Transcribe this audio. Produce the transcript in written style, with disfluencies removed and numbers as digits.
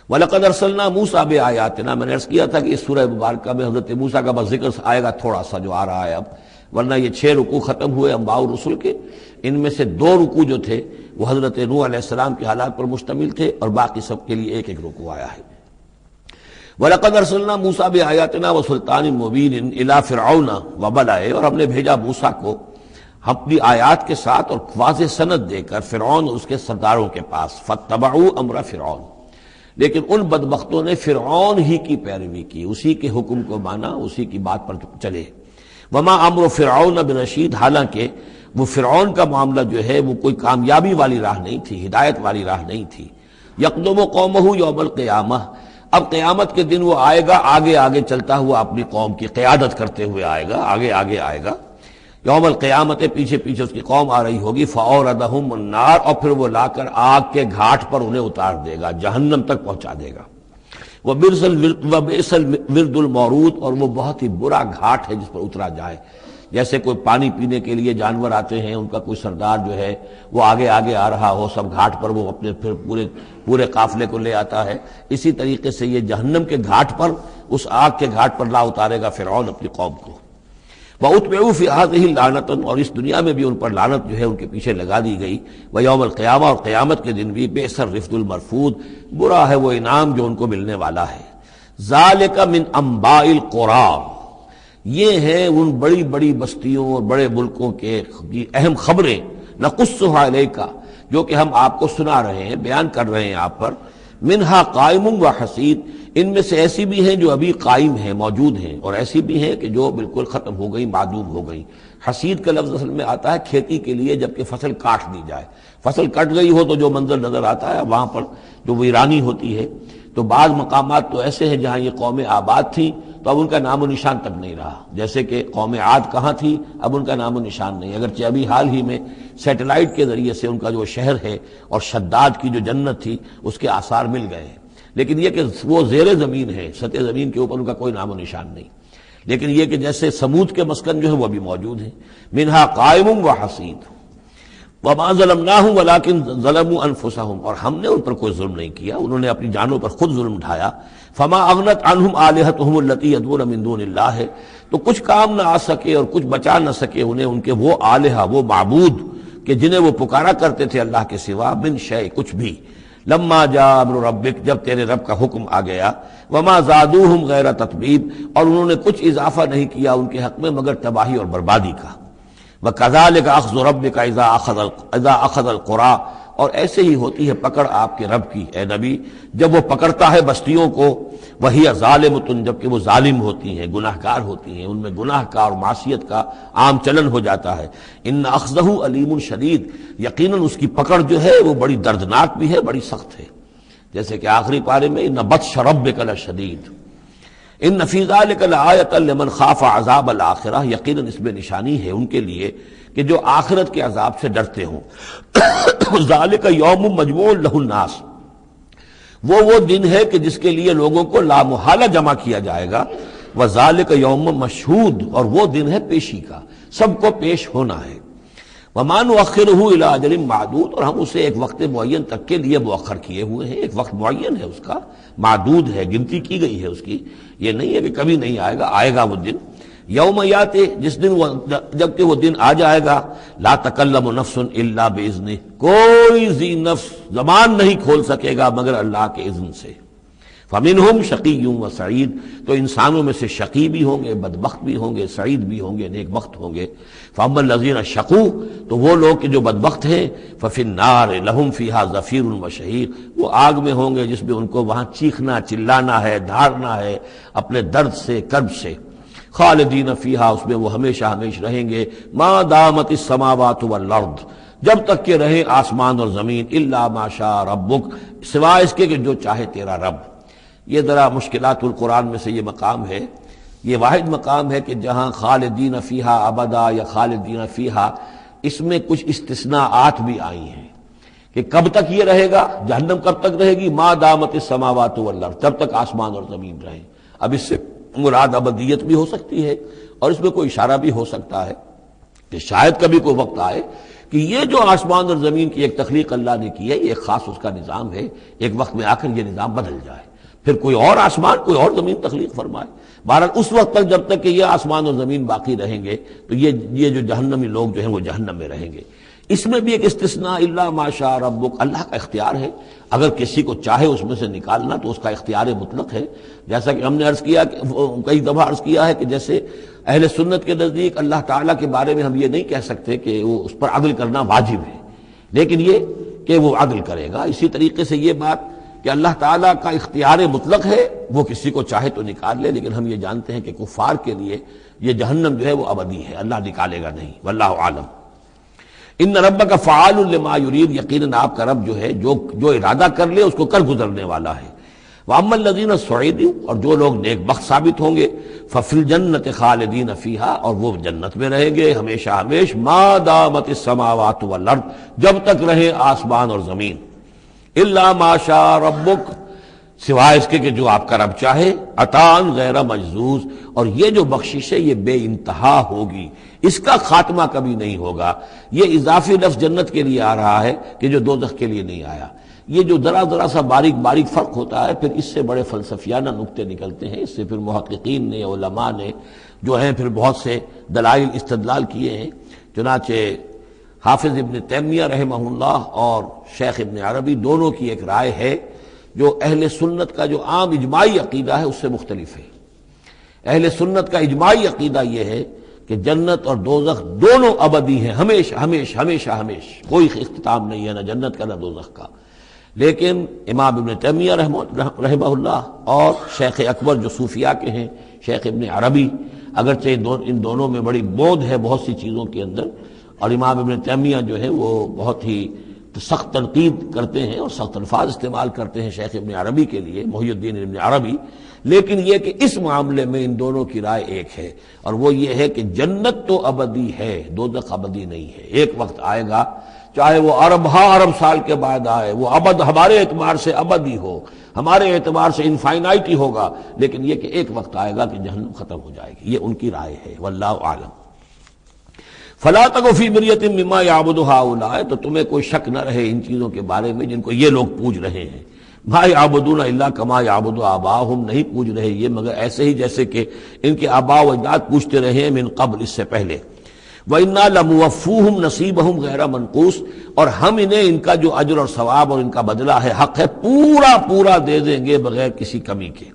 وَلَقَدْ أَرْسَلْنَا مُوسَىٰ بِآيَاتِنَا، میں نے عرض کیا تھا کہ اس سورہ مبارکہ میں حضرت موسیٰ کا بس ذکر آئے گا تھوڑا سا جو آ رہا ہے اب، ورنہ یہ 6 رکوع ختم ہوئے انبیاء و رسل کے، ان میں سے 2 رکوع جو تھے وہ حضرت نوح علیہ السلام کے حالات پر مشتمل تھے، اور باقی سب کے لیے ایک ایک رکوع آیا ہے۔ وَلَقَدْ أَرْسَلْنَا مُوسَىٰ بِآيَاتِنَا وَسُلْطَانٍ مُّبِينٍ إِلَىٰ فِرْعَوْنَ وَمَلَئِهِ، اور ہم نے بھیجا موسیٰ کو اپنی آیات کے ساتھ اور واضح سند دے کر فرعون اور اس کے سرداروں کے پاس، فَاتَّبَعُوا أَمْرَ فِرْعَوْنَ، لیکن ان بدبختوں نے فرعون ہی کی پیروی کی، اسی کے حکم کو مانا، اسی کی بات پر چلے۔ وما امر فرعون برشید، حالانکہ وہ فرعون کا معاملہ جو ہے وہ کوئی کامیابی والی راہ نہیں تھی، ہدایت والی راہ نہیں تھی۔ یقدم قومہ یوم القیامہ، اب قیامت کے دن وہ آئے گا آگے آگے چلتا ہوا، اپنی قوم کی قیادت کرتے ہوئے آئے گا، آگے آگے آئے گا۔ یوم القیامت، پیچھے پیچھے اس کی قوم آ رہی ہوگی، فَأَوْرَدَهُمُ النَّارَ، اور پھر وہ لا کر آگ کے گھاٹ پر انہیں اتار دے گا، جہنم تک پہنچا دے گا۔ وَبِئْسَ الْوِرْدُ الْمَوْرُودُ، اور وہ بہت ہی برا گھاٹ ہے جس پر اترا جائے۔ جیسے کوئی پانی پینے کے لیے جانور آتے ہیں، ان کا کوئی سردار جو ہے وہ آگے آگے آ رہا ہو، سب گھاٹ پر وہ اپنے پھر پورے قافلے کو لے آتا ہے، اسی طریقے سے یہ جہنم کے گھاٹ پر، اس آگ کے گھاٹ پر لا اتارے گا فرعون اپنی قوم کو۔ وَأُتْبِعُوا فِي هَٰذِهِ لَعْنَةً، اور اس دنیا میں بھی ان پر لعنت جو ہے ان کے پیچھے لگا دی گئی۔ وَيَوْمَ الْقِيَامَةِ، اور قیامت کے دن بھی، بِئْسَ الرِّفْدُ الْمَرْفُودُ، برا ہے وہ انعام جو ان کو ملنے والا ہے۔ ذَلِكَ مِنْ أَنبَاءِ الْقُرَىٰ، یہ ہیں ان بڑی بڑی بستیوں اور بڑے ملکوں کے اہم خبریں، نَقُصُّهَا عَلَيْكَ، جو کہ ہم آپ کو سنا رہے ہیں، بیان کر رہے ہیں آپ پر۔ منہا قائم و حسید، ان میں سے ایسی بھی ہیں جو ابھی قائم ہیں، موجود ہیں، اور ایسی بھی ہیں کہ جو بالکل ختم ہو گئی، معدوم ہو گئی۔ حسید کا لفظ اصل میں آتا ہے کھیتی کے لیے، جبکہ فصل کاٹ دی جائے، فصل کٹ گئی ہو تو جو منظر نظر آتا ہے وہاں پر جو ویرانی ہوتی ہے۔ تو بعض مقامات تو ایسے ہیں جہاں یہ قومیں آباد تھیں تو اب ان کا نام و نشان تک نہیں رہا، جیسے کہ قوم عاد کہاں تھی، اب ان کا نام و نشان نہیں، اگرچہ ابھی حال ہی میں سیٹلائٹ کے ذریعے سے ان کا جو شہر ہے اور شداد کی جو جنت تھی اس کے آثار مل گئے ہیں، لیکن یہ کہ وہ زیر زمین ہے، سطح زمین کے اوپر ان کا کوئی نام و نشان نہیں۔ لیکن یہ کہ جیسے سمود کے مسکن جو ہے وہ بھی موجود ہیں۔ منہا قائم و حسید، وما ظلمناہم ولکن ظلموا انفسہم، اور ہم نے ان پر کوئی ظلم نہیں کیا، انہوں نے اپنی جانوں پر خود ظلم اٹھایا۔ فما اغنت عنہم آلہتہم التی یدعون من دون اللہ، تو کچھ کام نہ آ سکے اور کچھ بچا نہ سکے انہیں ان کے وہ آلہہ، وہ معبود کہ جنہیں وہ پکارا کرتے تھے اللہ کے سوا، من شیء، کچھ بھی۔ لما جاء امر ربک، جب تیرے رب کا حکم آ گیا۔ وما زادوہم غیر تتبیب، اور انہوں نے کچھ اضافہ نہیں کیا ان کے حق میں مگر تباہی اور بربادی کا۔ وَكَذَلِكَ أَخْذُ رَبِّكَ إِذَا أَخَذَ الْقُرَىٰ، اور ایسے ہی ہوتی ہے پکڑ آپ کے رب کی اے نبی جب وہ پکڑتا ہے بستیوں کو۔ وَهِيَ ظَالِمَةٌ، جبکہ وہ ظالم ہوتی ہیں، گناہ گار ہوتی ہیں، ان میں گناہ کا اور معصیت کا عام چلن ہو جاتا ہے۔ إِنَّ أَخْذَهُ أَلِيمٌ شَدِيدٌ، یقیناً اس کی پکڑ جو ہے وہ بڑی دردناک بھی ہے، بڑی سخت ہے، جیسے کہ آخری پارے میں إِنَّ بَطْشَ رَبِّكَ لَشَدِيدٌ ان فی ذلک لآیۃ لمن خاف عذاب الآخرہ، یقیناً اس میں نشانی ہے ان کے لیے کہ جو آخرت کے عذاب سے ڈرتے ہوں۔ ذالک یوم مجموع لہ الناس، وہ دن ہے کہ جس کے لیے لوگوں کو لامحالہ جمع کیا جائے گا۔ وذالک یوم مشہود، اور وہ دن ہے پیشی کا، سب کو پیش ہونا ہے۔ وما نؤخرہ الی اجل معدود، اور ہم اسے ایک وقت معین تک کے لیے مؤخر کیے ہوئے ہیں، ایک وقت معین ہے اس کا، معدود ہے، گنتی کی گئی ہے اس کی، یہ نہیں ہے کہ کبھی نہیں آئے گا، آئے گا وہ دن۔ یوم یاتی، جس دن وہ، جب کہ وہ دن آ جائے گا، لا تکلم نفس الا باذنہ، کوئی ذی نفس زبان نہیں کھول سکے گا مگر اللہ کے اذن سے۔ فمنہم شقی و سعید، تو انسانوں میں سے شقی بھی ہوں گے، بدبخت بھی ہوں گے، سعید بھی ہوں گے، نیک بخت ہوں گے۔ فاما الذین شقوا، تو وہ لوگ کہ جو بدبخت ہیں، ففی النار لہم فیہا زفیر و شہیق، وہ آگ میں ہوں گے جس میں ان کو وہاں چیخنا چلانا ہے، دھاڑنا ہے اپنے درد سے، کرب سے۔ خالدین فیہا، اس میں وہ ہمیشہ ہمیش رہیں گے۔ ما دامت السماوات والارض، جب تک کہ رہے آسمان اور زمین، الا ما شاء ربک، سوائے اس کے کہ جو چاہے تیرا رب۔ یہ ذرا مشکلات القرآن میں سے یہ مقام ہے، یہ واحد مقام ہے کہ جہاں خالدین فیہا ابدا یا خالدین فیہا، اس میں کچھ استثناءات بھی آئی ہیں کہ کب تک یہ رہے گا، جہنم کب تک رہے گی، ما دامت السماوات والارض، جب تک آسمان اور زمین رہیں۔ اب اس سے مراد ابدیت بھی ہو سکتی ہے، اور اس میں کوئی اشارہ بھی ہو سکتا ہے کہ شاید کبھی کوئی وقت آئے کہ کہ یہ جو آسمان اور زمین کی ایک تخلیق اللہ نے کی ہے، یہ ایک خاص اس کا نظام ہے، ایک وقت میں آ کر یہ نظام بدل جائے، پھر کوئی اور آسمان کوئی اور زمین تخلیق فرمائے۔ بہرحال اس وقت تک جب تک کہ یہ آسمان اور زمین باقی رہیں گے تو یہ جو جہنمی لوگ جو ہیں وہ جہنم میں رہیں گے۔ اس میں بھی ایک استثناء، الا ما شاء ربک، اللہ کا اختیار ہے، اگر کسی کو چاہے اس میں سے نکالنا تو اس کا اختیار مطلق ہے۔ جیسا کہ ہم نے عرض کیا، کئی دفعہ عرض کیا ہے کہ جیسے اہل سنت کے نزدیک اللہ تعالیٰ کے بارے میں ہم یہ نہیں کہہ سکتے کہ وہ اس پر عدل کرنا واجب ہے، لیکن یہ کہ وہ عدل کرے گا۔ اسی طریقے سے یہ بات کہ اللہ تعالیٰ کا اختیار مطلق ہے، وہ کسی کو چاہے تو نکال لے، لیکن ہم یہ جانتے ہیں کہ کفار کے لیے یہ جہنم جو ہے وہ ابدی ہے، اللہ نکالے گا نہیں، واللہ عالم۔ ان ربک فعال لما یرید، یقیناً آپ کا رب جو ہے جو ارادہ کر لے اس کو کر گزرنے والا ہے۔ واما الذین سعدوا، اور جو لوگ نیک بخت ثابت ہوں گے، ففی الجنۃ خالدین فیہا، اور وہ جنت میں رہیں گے ہمیشہ ہمیش، ما دامت السماوات والارض، جب تک رہے آسمان اور زمین، الا ما شاء ربک، سوائے اس کے کہ جو آپ کا رب چاہے، عطان غیر مجزوز، اور یہ جو بخشش ہے یہ بے انتہا ہوگی، اس کا خاتمہ کبھی نہیں ہوگا۔ یہ اضافی لفظ جنت کے لیے آ رہا ہے کہ جو دوزخ کے لیے نہیں آیا۔ یہ جو ذرا سا باریک باریک فرق ہوتا ہے، پھر اس سے بڑے فلسفیانہ نکتے نکلتے ہیں، اس سے پھر محققین نے، علماء نے جو ہیں پھر بہت سے دلائل استدلال کیے ہیں۔ چنانچہ حافظ ابن تیمیہ رحمہ اللہ اور شیخ ابن عربی دونوں کی ایک رائے ہے جو اہل سنت کا جو عام اجماعی عقیدہ ہے اس سے مختلف ہے۔ اہل سنت کا اجماعی عقیدہ یہ ہے کہ جنت اور دوزخ دونوں ابدی ہیں، ہمیشہ ہمیشہ ہمیشہ ہمیشہ، کوئی اختتام نہیں ہے نہ جنت کا نہ دوزخ کا۔ لیکن امام ابن تیمیہ رحمہ اللہ اور شیخ اکبر جو صوفیاء کے ہیں، شیخ ابن عربی، اگرچہ ان دونوں میں بڑی بود ہے بہت سی چیزوں کے اندر، اور امام ابن تیمیہ جو ہے وہ بہت ہی سخت تنقید کرتے ہیں اور سخت الفاظ استعمال کرتے ہیں شیخ ابن عربی کے لیے، محی الدین ابن عربی، لیکن یہ کہ اس معاملے میں ان دونوں کی رائے ایک ہے، اور وہ یہ ہے کہ جنت تو ابدی ہے، دوزخ ابدی نہیں ہے۔ ایک وقت آئے گا، چاہے وہ ارب سال کے بعد آئے، وہ ابد ہمارے اعتبار سے ابدی ہو، ہمارے اعتبار سے انفائنائٹی ہوگا، لیکن یہ کہ ایک وقت آئے گا کہ جہنم ختم ہو جائے گی۔ یہ ان کی رائے ہے، واللہ عالم۔ فلا تک فی مریۃ مما یعبد ہؤلاء، تو تمہیں کوئی شک نہ رہے ان چیزوں کے بارے میں جن کو یہ لوگ پوج رہے ہیں۔ ما یعبدون الا کما یعبد آباؤہم، نہیں پوج رہے یہ مگر ایسے ہی جیسے کہ ان کے آباء و اجداد پوجتے رہے ہیں من قبل، اس سے پہلے۔ وَإِنَّا لَمُوَفُّوهُمْ نَصِيبَهُمْ غَيْرَ مَنْقُوصٍ، اور ہم انہیں ان کا جو اجر اور ثواب اور ان کا بدلہ ہے، حق ہے، پورا دے دیں گے بغیر کسی کمی کے۔